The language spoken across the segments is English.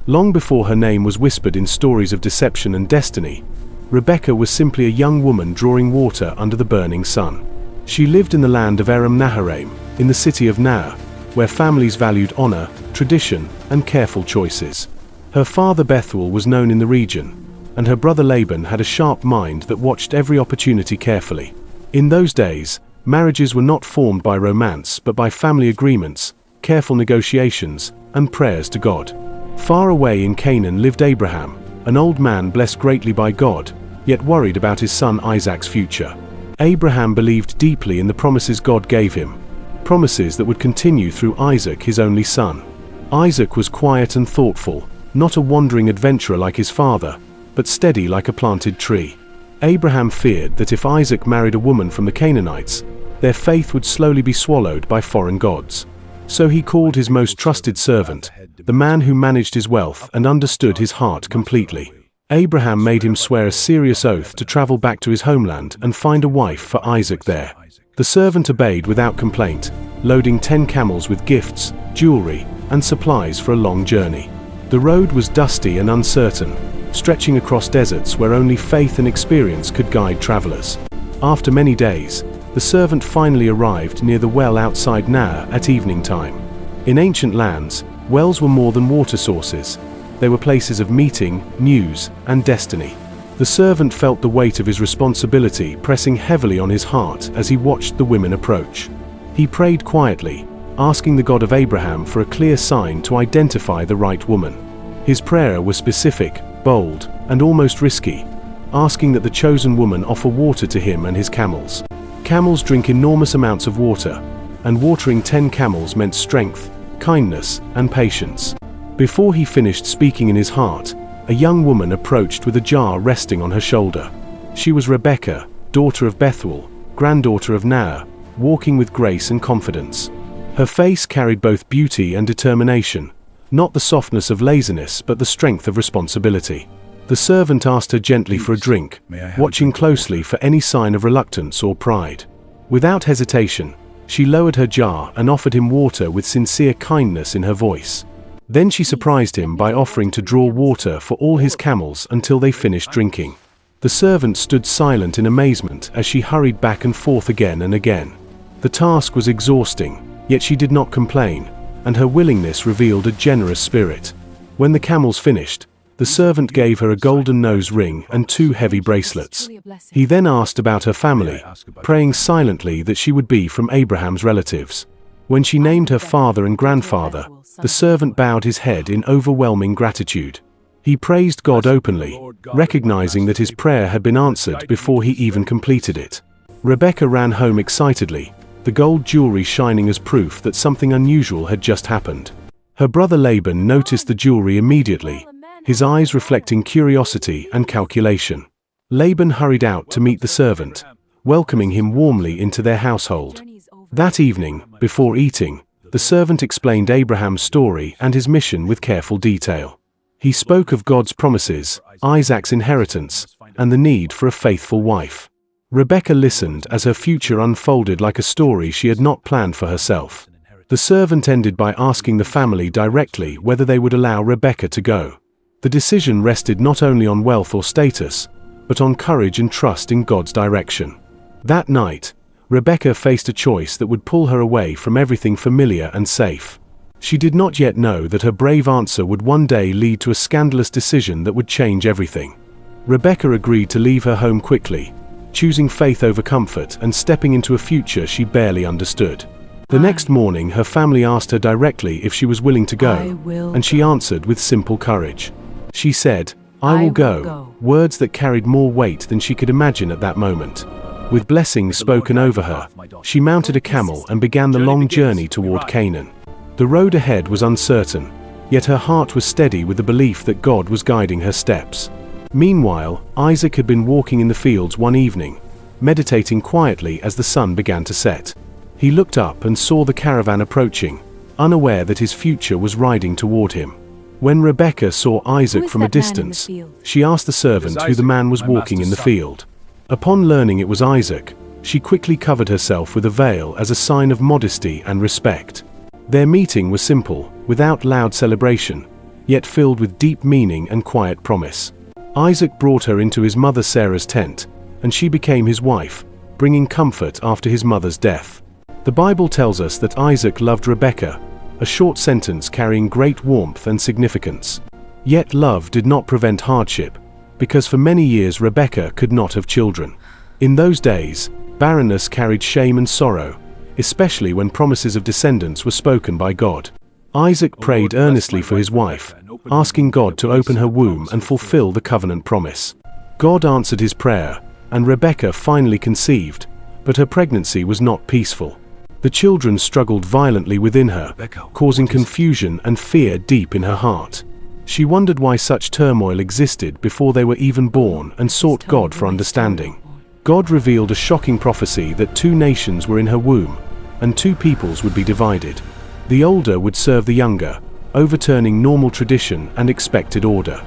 Long before her name was whispered in stories of deception and destiny, Rebekah was simply a young woman drawing water under the burning sun. She lived in the land of Aram Naharaim, in the city of Naar, where families valued honor, tradition, and careful choices. Her father Bethuel was known in the region, and her brother Laban had a sharp mind that watched every opportunity carefully. In those days, marriages were not formed by romance but by family agreements, careful negotiations, and prayers to God. Far away in Canaan lived Abraham, an old man blessed greatly by God, yet worried about his son Isaac's future. Abraham believed deeply in the promises God gave him, promises that would continue through Isaac, his only son. Isaac was quiet and thoughtful, not a wandering adventurer like his father, but steady like a planted tree. Abraham feared that if Isaac married a woman from the Canaanites, their faith would slowly be swallowed by foreign gods. So he called his most trusted servant, the man who managed his wealth and understood his heart completely. Abraham made him swear a serious oath to travel back to his homeland and find a wife for Isaac there. The servant obeyed without complaint, loading 10 camels with gifts, jewelry, and supplies for a long journey. The road was dusty and uncertain, stretching across deserts where only faith and experience could guide travelers. After many days, the servant finally arrived near the well outside Naar at evening time. In ancient lands, wells were more than water sources. They were places of meeting, news, and destiny. The servant felt the weight of his responsibility pressing heavily on his heart as he watched the women approach. He prayed quietly, asking the God of Abraham for a clear sign to identify the right woman. His prayer was specific, bold, and almost risky, asking that the chosen woman offer water to him and his camels. Camels drink enormous amounts of water, and watering 10 camels meant strength, kindness, and patience. Before he finished speaking in his heart, a young woman approached with a jar resting on her shoulder. She was Rebekah, daughter of Bethuel, granddaughter of Naar, walking with grace and confidence. Her face carried both beauty and determination, not the softness of laziness but the strength of responsibility. The servant asked her gently for a drink, watching closely for any sign of reluctance or pride. Without hesitation, she lowered her jar and offered him water with sincere kindness in her voice. Then she surprised him by offering to draw water for all his camels until they finished drinking. The servant stood silent in amazement as she hurried back and forth again and again. The task was exhausting, yet she did not complain, and her willingness revealed a generous spirit. When the camels finished, the servant gave her a golden nose ring and 2 heavy bracelets. He then asked about her family, praying silently that she would be from Abraham's relatives. When she named her father and grandfather, the servant bowed his head in overwhelming gratitude. He praised God openly, recognizing that his prayer had been answered before he even completed it. Rebekah ran home excitedly, the gold jewelry shining as proof that something unusual had just happened. Her brother Laban noticed the jewelry immediately, his eyes reflecting curiosity and calculation. Laban hurried out to meet the servant, welcoming him warmly into their household. That evening, before eating, the servant explained Abraham's story and his mission with careful detail. He spoke of God's promises, Isaac's inheritance, and the need for a faithful wife. Rebekah listened as her future unfolded like a story she had not planned for herself. The servant ended by asking the family directly whether they would allow Rebekah to go. The decision rested not only on wealth or status, but on courage and trust in God's direction. That night, Rebekah faced a choice that would pull her away from everything familiar and safe. She did not yet know that her brave answer would one day lead to a scandalous decision that would change everything. Rebekah agreed to leave her home quickly, choosing faith over comfort and stepping into a future she barely understood. The next morning, her family asked her directly if she was willing to go, and she answered with simple courage. She said, "I will go," words that carried more weight than she could imagine at that moment. With blessings spoken over her, she mounted a camel and began the long journey toward Canaan. The road ahead was uncertain, yet her heart was steady with the belief that God was guiding her steps. Meanwhile, Isaac had been walking in the fields one evening, meditating quietly as the sun began to set. He looked up and saw the caravan approaching, unaware that his future was riding toward him. When Rebekah saw Isaac from a distance, she asked the servant who the man was walking in the field. Upon learning it was Isaac, she quickly covered herself with a veil as a sign of modesty and respect. Their meeting was simple, without loud celebration, yet filled with deep meaning and quiet promise. Isaac brought her into his mother Sarah's tent, and she became his wife, bringing comfort after his mother's death. The Bible tells us that Isaac loved Rebekah, a short sentence carrying great warmth and significance. Yet love did not prevent hardship, because for many years Rebekah could not have children. In those days, barrenness carried shame and sorrow, especially when promises of descendants were spoken by God. Isaac prayed earnestly for his wife, asking God to open her womb and fulfill the covenant promise. God answered his prayer, and Rebekah finally conceived, but her pregnancy was not peaceful. The children struggled violently within her, causing confusion and fear deep in her heart. She wondered why such turmoil existed before they were even born and sought God for understanding. God revealed a shocking prophecy that 2 nations were in her womb, and 2 peoples would be divided. The older would serve the younger, overturning normal tradition and expected order.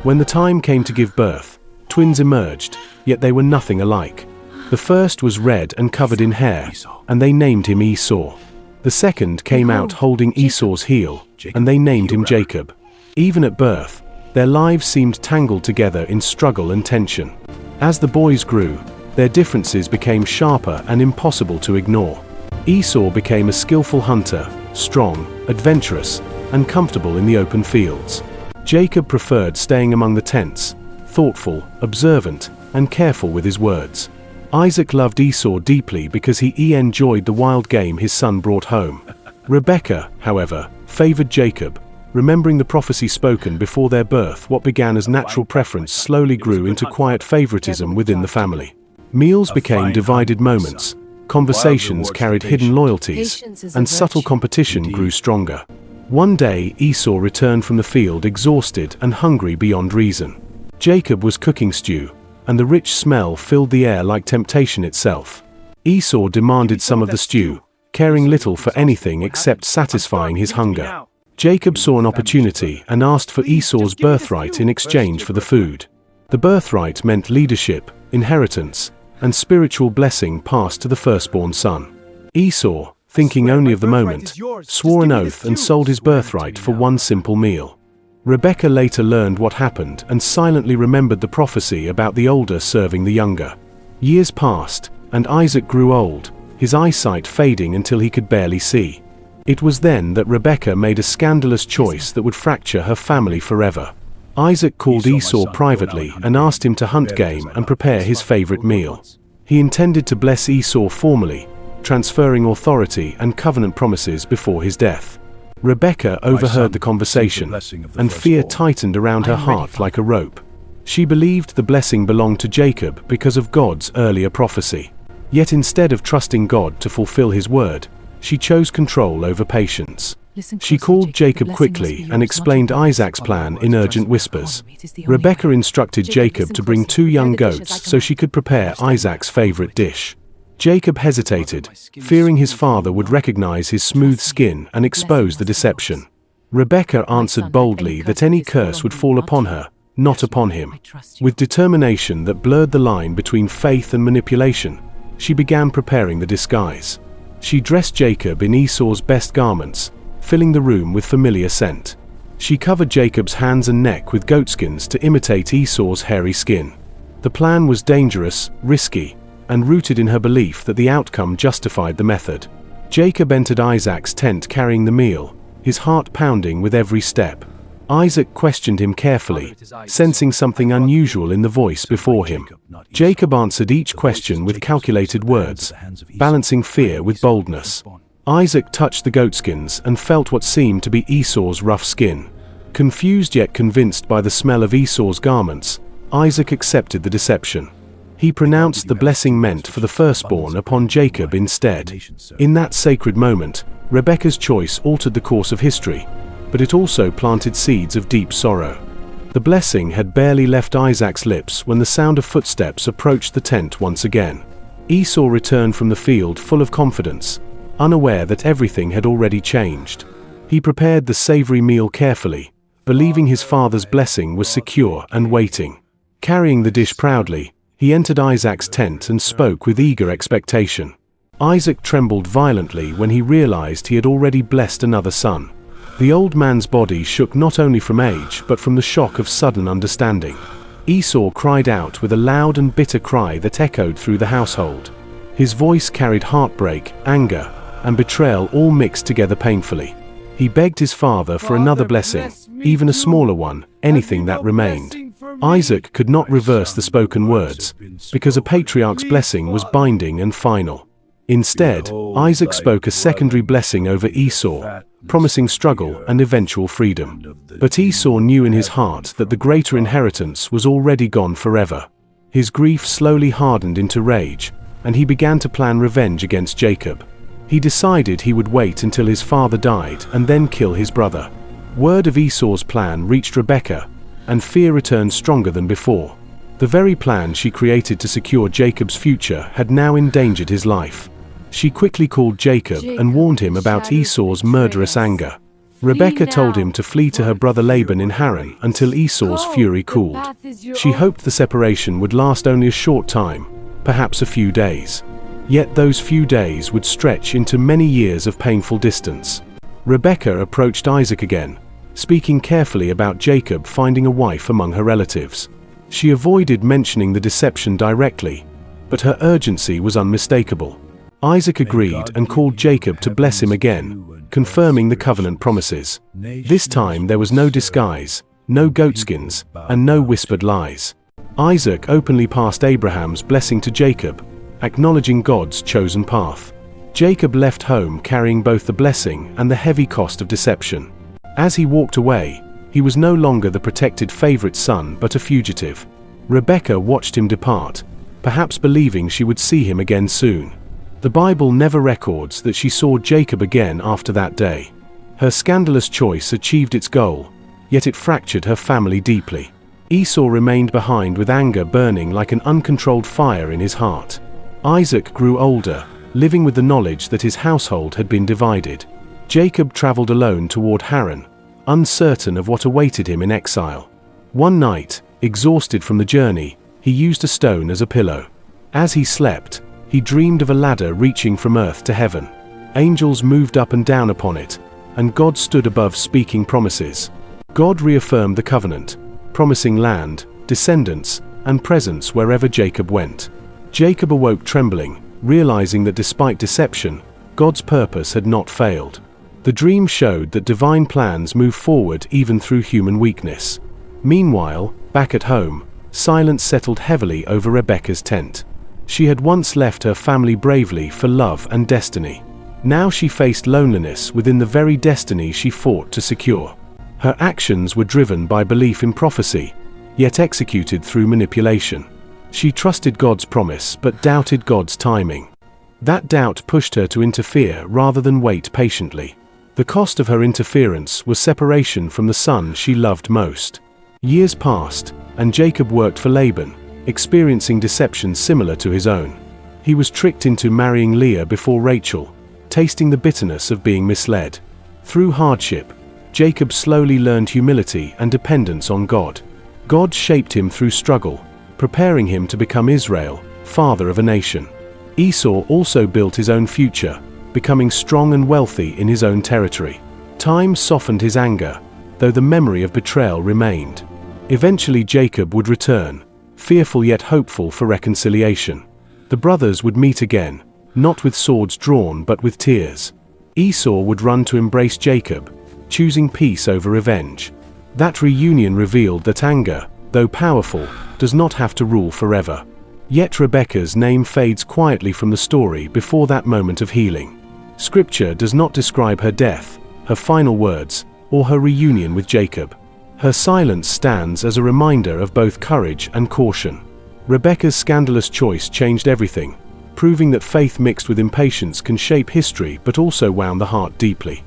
When the time came to give birth, twins emerged, yet they were nothing alike. The first was red and covered in hair, and they named him Esau. The second came out holding Esau's heel, and they named him Jacob. Even at birth, their lives seemed tangled together in struggle and tension. As the boys grew, their differences became sharper and impossible to ignore. Esau became a skillful hunter, strong, adventurous, and comfortable in the open fields. Jacob preferred staying among the tents, thoughtful, observant, and careful with his words. Isaac loved Esau deeply because he enjoyed the wild game his son brought home. Rebekah, however, favored Jacob. Remembering the prophecy spoken before their birth, what began as natural preference slowly grew into quiet favoritism within the family. Meals became divided moments, conversations carried hidden loyalties, and subtle competition grew stronger. One day, Esau returned from the field exhausted and hungry beyond reason. Jacob was cooking stew, and the rich smell filled the air like temptation itself. Esau demanded some of the stew, caring little for anything except satisfying his hunger. Jacob saw an opportunity and asked for Esau's birthright in exchange for the food. The birthright meant leadership, inheritance, and spiritual blessing passed to the firstborn son. Esau, thinking only of the moment, swore an oath and sold his birthright for one simple meal. Rebekah later learned what happened and silently remembered the prophecy about the older serving the younger. Years passed, and Isaac grew old, his eyesight fading until he could barely see. It was then that Rebekah made a scandalous choice that would fracture her family forever. Isaac called Esau privately and asked him to hunt game and prepare his favorite meal. He intended to bless Esau formally, transferring authority and covenant promises before his death. Rebekah overheard the conversation, and fear tightened around her heart like a rope. She believed the blessing belonged to Jacob because of God's earlier prophecy. Yet instead of trusting God to fulfill his word, she chose control over patience. She called Jacob quickly and explained Isaac's plan in urgent whispers. Rebekah instructed Jacob to bring 2 young goats so she could prepare Isaac's favorite dish. Jacob hesitated, fearing his father would recognize his smooth skin and expose the deception. Rebekah answered boldly that any curse would fall upon her, not upon him. With determination that blurred the line between faith and manipulation, she began preparing the disguise. She dressed Jacob in Esau's best garments, filling the room with familiar scent. She covered Jacob's hands and neck with goatskins to imitate Esau's hairy skin. The plan was dangerous, risky, and rooted in her belief that the outcome justified the method. Jacob entered Isaac's tent carrying the meal, his heart pounding with every step. Isaac questioned him carefully, sensing something unusual in the voice before him. Jacob answered each question with calculated words, balancing fear with boldness. Isaac touched the goatskins and felt what seemed to be Esau's rough skin. Confused yet convinced by the smell of Esau's garments, Isaac accepted the deception. He pronounced the blessing meant for the firstborn upon Jacob instead. In that sacred moment, Rebekah's choice altered the course of history, but it also planted seeds of deep sorrow. The blessing had barely left Isaac's lips when the sound of footsteps approached the tent once again. Esau returned from the field full of confidence, unaware that everything had already changed. He prepared the savory meal carefully, believing his father's blessing was secure and waiting. Carrying the dish proudly, he entered Isaac's tent and spoke with eager expectation. Isaac trembled violently when he realized he had already blessed another son. The old man's body shook not only from age but from the shock of sudden understanding. Esau cried out with a loud and bitter cry that echoed through the household. His voice carried heartbreak, anger, and betrayal all mixed together painfully. He begged his father for another blessing, even a smaller one, anything that remained. Isaac could not reverse the spoken words, because a patriarch's blessing was binding and final. Instead, Isaac spoke a secondary blessing over Esau, promising struggle and eventual freedom. But Esau knew in his heart that the greater inheritance was already gone forever. His grief slowly hardened into rage, and he began to plan revenge against Jacob. He decided he would wait until his father died and then kill his brother. Word of Esau's plan reached Rebekah, and fear returned stronger than before. The very plan she created to secure Jacob's future had now endangered his life. She quickly called Jacob and warned him about Esau's murderous anger. Rebekah told him to flee to her brother Laban in Haran until Esau's fury cooled. She hoped the separation would last only a short time, perhaps a few days. Yet those few days would stretch into many years of painful distance. Rebekah approached Isaac again, speaking carefully about Jacob finding a wife among her relatives. She avoided mentioning the deception directly, but her urgency was unmistakable. Isaac agreed and called Jacob to bless him again, confirming the covenant promises. This time there was no disguise, no goatskins, and no whispered lies. Isaac openly passed Abraham's blessing to Jacob, acknowledging God's chosen path. Jacob left home carrying both the blessing and the heavy cost of deception. As he walked away, he was no longer the protected favorite son but a fugitive. Rebekah watched him depart, perhaps believing she would see him again soon. The Bible never records that she saw Jacob again after that day. Her scandalous choice achieved its goal, yet it fractured her family deeply. Esau remained behind with anger burning like an uncontrolled fire in his heart. Isaac grew older, living with the knowledge that his household had been divided. Jacob traveled alone toward Haran, uncertain of what awaited him in exile. One night, exhausted from the journey, he used a stone as a pillow. As he slept, he dreamed of a ladder reaching from earth to heaven. Angels moved up and down upon it, and God stood above speaking promises. God reaffirmed the covenant, promising land, descendants, and presence wherever Jacob went. Jacob awoke trembling, realizing that despite deception, God's purpose had not failed. The dream showed that divine plans move forward even through human weakness. Meanwhile, back at home, silence settled heavily over Rebekah's tent. She had once left her family bravely for love and destiny. Now she faced loneliness within the very destiny she fought to secure. Her actions were driven by belief in prophecy, yet executed through manipulation. She trusted God's promise but doubted God's timing. That doubt pushed her to interfere rather than wait patiently. The cost of her interference was separation from the son she loved most. Years passed, and Jacob worked for Laban, experiencing deception similar to his own. He was tricked into marrying Leah before Rachel, tasting the bitterness of being misled. Through hardship, Jacob slowly learned humility and dependence on God. God shaped him through struggle, preparing him to become Israel, father of a nation. Esau also built his own future, becoming strong and wealthy in his own territory. Time softened his anger, though the memory of betrayal remained. Eventually Jacob would return, fearful yet hopeful for reconciliation. The brothers would meet again, not with swords drawn but with tears. Esau would run to embrace Jacob, choosing peace over revenge. That reunion revealed that anger, though powerful, does not have to rule forever. Yet Rebekah's name fades quietly from the story before that moment of healing. Scripture does not describe her death, her final words, or her reunion with Jacob. Her silence stands as a reminder of both courage and caution. Rebekah's scandalous choice changed everything, proving that faith mixed with impatience can shape history but also wound the heart deeply.